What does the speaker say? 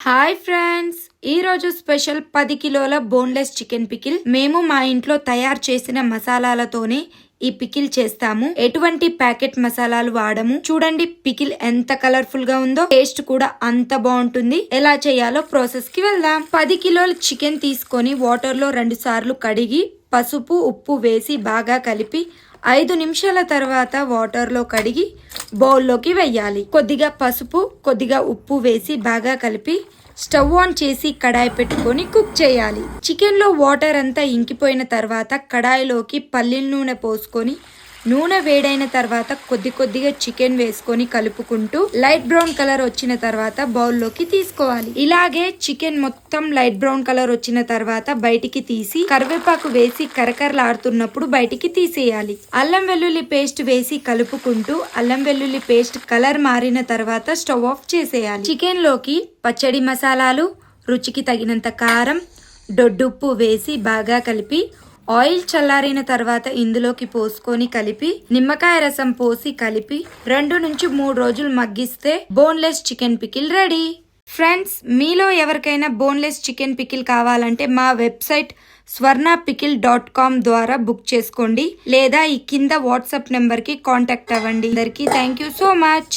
Hi friends, ఈ రోజు special 10 కిలోల బోన్లెస్ చికెన్ పికిల్. మేము మా ఇంట్లో తయారు చేసిన మసాలాలతోనే ఈ పికిల్ చేస్తాము. ఎటువంటి ప్యాకెట్ మసాలాలు వాడము. చూడండి పికిల్ ఎంత కలర్ఫుల్ గా ఉందో, టేస్ట్ కూడా అంత బాగుంటుంది. ఎలా చేయాలో ప్రాసెస్ కి వెళ్దాం. 10 కిలోల చికెన్ తీసుకొని వాటర్ లో 2 సార్లు కడిగి పసుపు ఉప్పు వేసి బాగా కలిపి 5 నిమిషాల తర్వాత వాటర్ లో కడిగి బౌల్లోకి వెయ్యాలి. కొద్దిగా పసుపు కొద్దిగా ఉప్పు వేసి బాగా కలిపి స్టవ్ ఆన్ చేసి కడాయి పెట్టుకొని కుక్ చేయాలి. చికెన్ లో వాటర్ అంతా ఇంకిపోయిన తర్వాత కడాయిలోకి పల్లీల నూనె పోసుకొని నూనె వేడైన తర్వాత కొద్దిగా చికెన్ వేసుకొని కలుపుకుంటూ లైట్ బ్రౌన్ కలర్ వచ్చిన తర్వాత బౌల్లోకి తీసుకోవాలి. ఇలాగే చికెన్ మొత్తం లైట్ బ్రౌన్ కలర్ వచ్చిన తర్వాత బయటికి తీసి కరివేపాకు వేసి కరకరలాడుతున్నప్పుడు బయటికి తీసేయాలి. అల్లం వెల్లుల్లి పేస్ట్ వేసి కలుపుకుంటూ అల్లం వెల్లుల్లి పేస్ట్ కలర్ మారిన తర్వాత స్టవ్ ఆఫ్ చేసేయాలి. చికెన్ లోకి పచ్చడి మసాలాలు, రుచికి తగినంత కారం, దొడ్డుప్పు వేసి బాగా కలిపి ఆయిల్ చల్లారిన తర్వాత ఇందులోకి పోసుకొని కలిపి నిమ్మకాయ రసం పోసి కలిపి 2 నుంచి 3 రోజులు మగ్గిస్తే boneless chicken pickle ready. Friends, మీలో ఎవరికైనా బోన్లెస్ చికెన్ పికిల్ కావాలంటే మా వెబ్సైట్ swarnapickle.com ద్వారా బుక్ చేసుకోండి, లేదా ఈ కింద వాట్సాప్ నెంబర్ కి కాంటాక్ట్ అవ్వండి. అందరికీ థ్యాంక్ యూ సో మచ్.